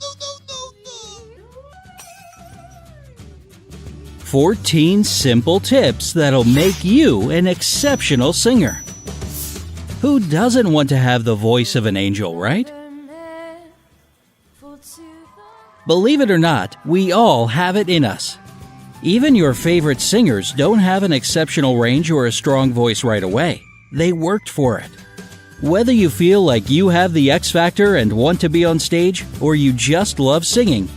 no. 14 simple tips that'll make you an exceptional singer. Who doesn't want to have the voice of an angel, right? Believe it or not, we all have it in us. Even your favorite singers don't have an exceptional range or a strong voice right away. They worked for it. Whether you feel like you have the X factor and want to be on stage, or you just love singing,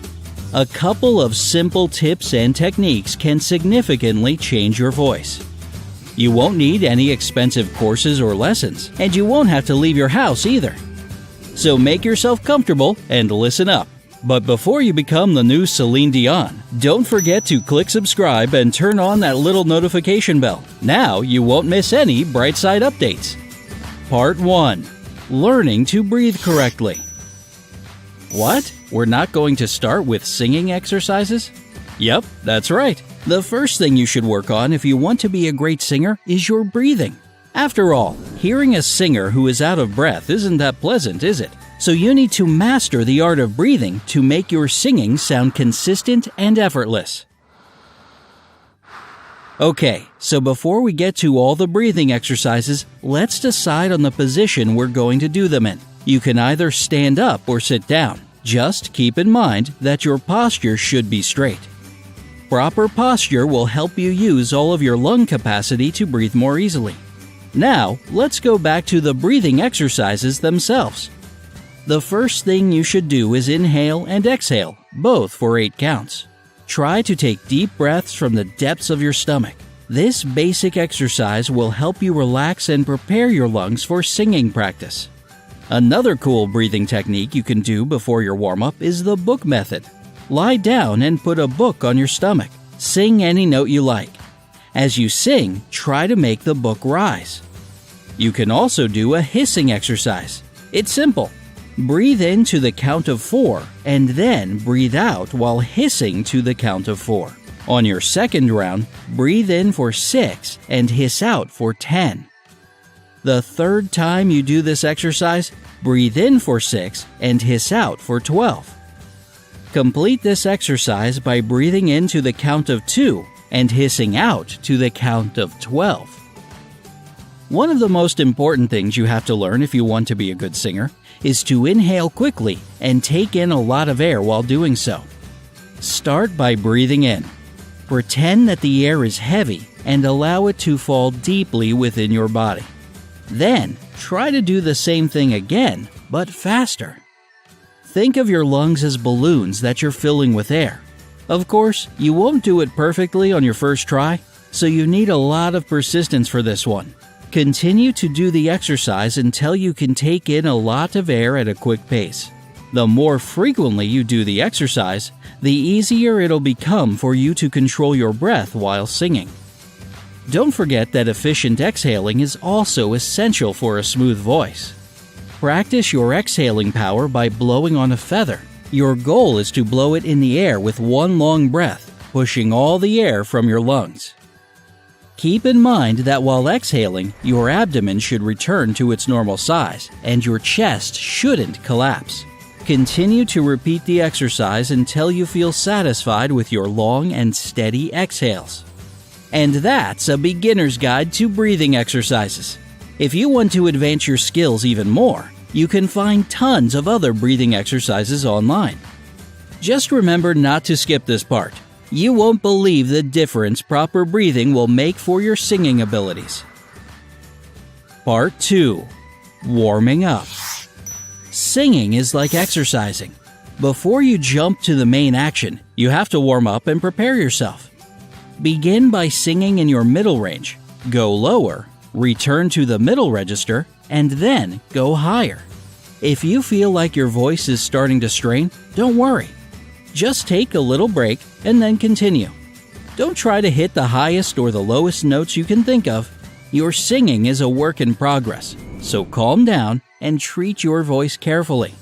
a couple of simple tips and techniques can significantly change your voice. You won't need any expensive courses or lessons, and you won't have to leave your house either. So make yourself comfortable and listen up. But before you become the new Celine Dion, don't forget to click subscribe and turn on that little notification bell. Now you won't miss any Brightside updates. Part 1. Learning to breathe correctly. What? We're not going to start with singing exercises? Yep, that's right. The first thing you should work on if you want to be a great singer is your breathing. After all, hearing a singer who is out of breath isn't that pleasant, is it? So you need to master the art of breathing to make your singing sound consistent and effortless. Okay, so before we get to all the breathing exercises, let's decide on the position we're going to do them in. You can either stand up or sit down. Just keep in mind that your posture should be straight. Proper posture will help you use all of your lung capacity to breathe more easily. Now, let's go back to the breathing exercises themselves. The first thing you should do is inhale and exhale, both for 8 counts. Try to take deep breaths from the depths of your stomach. This basic exercise will help you relax and prepare your lungs for singing practice. Another cool breathing technique you can do before your warm-up is the book method. Lie down and put a book on your stomach. Sing any note you like. As you sing, try to make the book rise. You can also do a hissing exercise. It's simple. Breathe in to the count of 4 and then breathe out while hissing to the count of 4. On your second round, breathe in for 6 and hiss out for 10. The third time you do this exercise, breathe in for 6 and hiss out for 12. Complete this exercise by breathing in to the count of 2 and hissing out to the count of 12. One of the most important things you have to learn if you want to be a good singer is to inhale quickly and take in a lot of air while doing so. Start by breathing in. Pretend that the air is heavy and allow it to fall deeply within your body. Then, try to do the same thing again, but faster. Think of your lungs as balloons that you're filling with air. Of course, you won't do it perfectly on your first try, so you need a lot of persistence for this one. Continue to do the exercise until you can take in a lot of air at a quick pace. The more frequently you do the exercise, the easier it'll become for you to control your breath while singing. Don't forget that efficient exhaling is also essential for a smooth voice. Practice your exhaling power by blowing on a feather. Your goal is to blow it in the air with one long breath, pushing all the air from your lungs. Keep in mind that while exhaling, your abdomen should return to its normal size and your chest shouldn't collapse. Continue to repeat the exercise until you feel satisfied with your long and steady exhales. And that's a beginner's guide to breathing exercises. If you want to advance your skills even more, you can find tons of other breathing exercises online. Just remember not to skip this part. You won't believe the difference proper breathing will make for your singing abilities. Part 2. Warming up. Singing is like exercising. Before you jump to the main action, you have to warm up and prepare yourself. Begin by singing in your middle range, go lower, return to the middle register, and then go higher. If you feel like your voice is starting to strain, don't worry. Just take a little break and then continue. Don't try to hit the highest or the lowest notes you can think of. Your singing is a work in progress, so calm down and treat your voice carefully.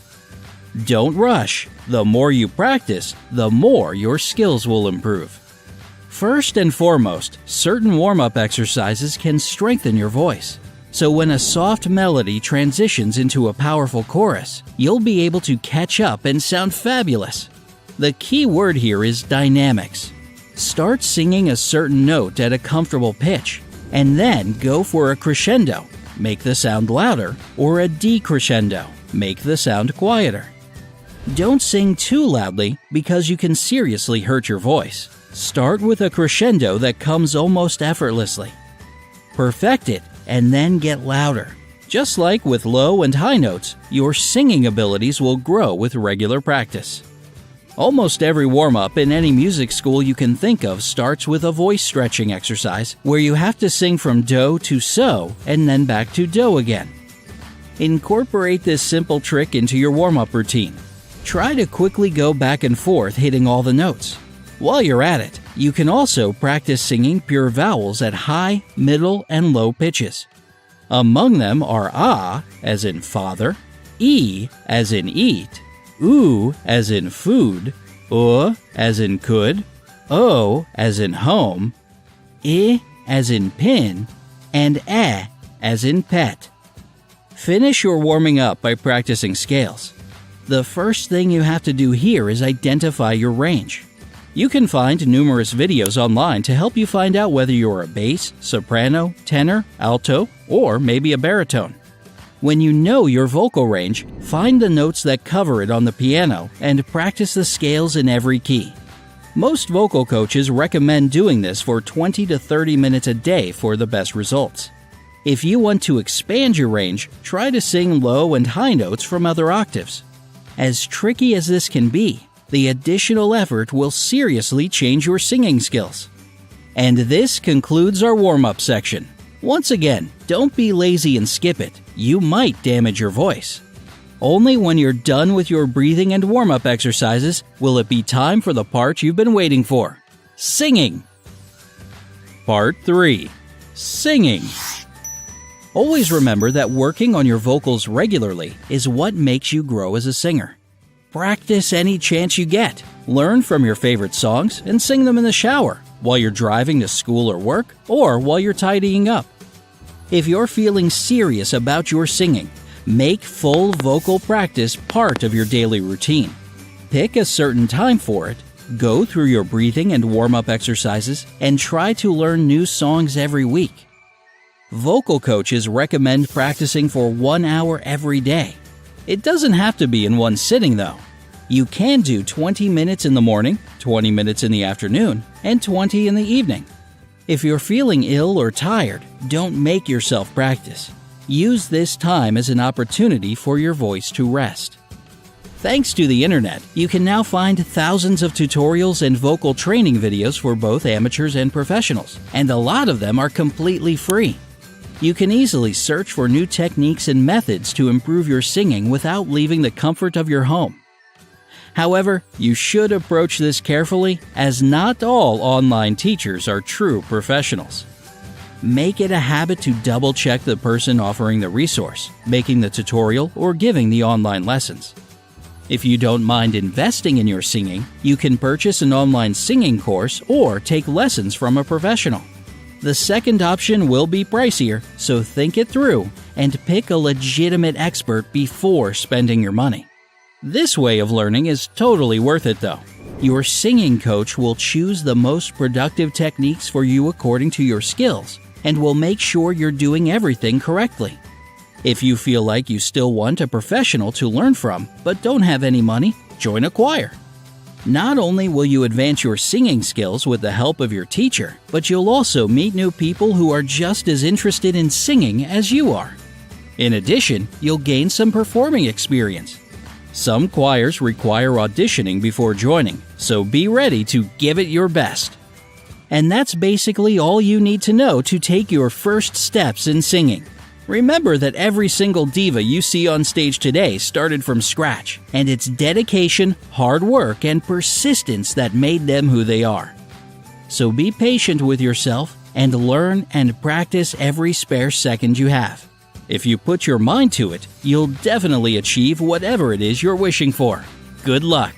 Don't rush. The more you practice, the more your skills will improve. First and foremost, certain warm-up exercises can strengthen your voice. So when a soft melody transitions into a powerful chorus, you'll be able to catch up and sound fabulous. The key word here is dynamics. Start singing a certain note at a comfortable pitch, and then go for a crescendo, make the sound louder, or a decrescendo, make the sound quieter. Don't sing too loudly because you can seriously hurt your voice. Start with a crescendo that comes almost effortlessly. Perfect it, and then get louder. Just like with low and high notes, your singing abilities will grow with regular practice. Almost every warm-up in any music school you can think of starts with a voice stretching exercise where you have to sing from do to so and then back to do again. Incorporate this simple trick into your warm-up routine. Try to quickly go back and forth hitting all the notes. While you're at it, you can also practice singing pure vowels at high, middle, and low pitches. Among them are ah, as in father, e, as in eat, oo, as in food, as in could, o, as in home, I, as in pin, and as in pet. Finish your warming up by practicing scales. The first thing you have to do here is identify your range. You can find numerous videos online to help you find out whether you're a bass, soprano, tenor, alto, or maybe a baritone. When you know your vocal range, find the notes that cover it on the piano and practice the scales in every key. Most vocal coaches recommend doing this for 20 to 30 minutes a day for the best results. If you want to expand your range, try to sing low and high notes from other octaves. As tricky as this can be, the additional effort will seriously change your singing skills. And this concludes our warm-up section. Once again, don't be lazy and skip it. You might damage your voice. Only when you're done with your breathing and warm-up exercises will it be time for the part you've been waiting for: singing. Part 3. Singing. Always remember that working on your vocals regularly is what makes you grow as a singer. Practice any chance you get. Learn from your favorite songs and sing them in the shower, while you're driving to school or work, or while you're tidying up. If you're feeling serious about your singing, make full vocal practice part of your daily routine. Pick a certain time for it, go through your breathing and warm-up exercises, and try to learn new songs every week. Vocal coaches recommend practicing for 1 hour every day. It doesn't have to be in one sitting, though. You can do 20 minutes in the morning, 20 minutes in the afternoon, and 20 in the evening. If you're feeling ill or tired, don't make yourself practice. Use this time as an opportunity for your voice to rest. Thanks to the internet, you can now find thousands of tutorials and vocal training videos for both amateurs and professionals, and a lot of them are completely free. You can easily search for new techniques and methods to improve your singing without leaving the comfort of your home. However, you should approach this carefully, as not all online teachers are true professionals. Make it a habit to double-check the person offering the resource, making the tutorial, or giving the online lessons. If you don't mind investing in your singing, you can purchase an online singing course or take lessons from a professional. The second option will be pricier, so think it through and pick a legitimate expert before spending your money. This way of learning is totally worth it, though. Your singing coach will choose the most productive techniques for you according to your skills and will make sure you're doing everything correctly. If you feel like you still want a professional to learn from but don't have any money, join a choir. Not only will you advance your singing skills with the help of your teacher, but you'll also meet new people who are just as interested in singing as you are. In addition, you'll gain some performing experience. Some choirs require auditioning before joining, so be ready to give it your best. And that's basically all you need to know to take your first steps in singing. Remember that every single diva you see on stage today started from scratch, and it's dedication, hard work, and persistence that made them who they are. So be patient with yourself and learn and practice every spare second you have. If you put your mind to it, you'll definitely achieve whatever it is you're wishing for. Good luck!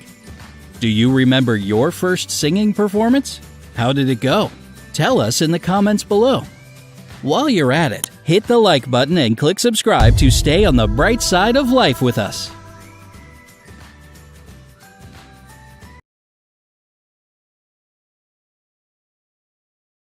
Do you remember your first singing performance? How did it go? Tell us in the comments below. While you're at it, Hit the like button and click subscribe to stay on the bright side of life with us.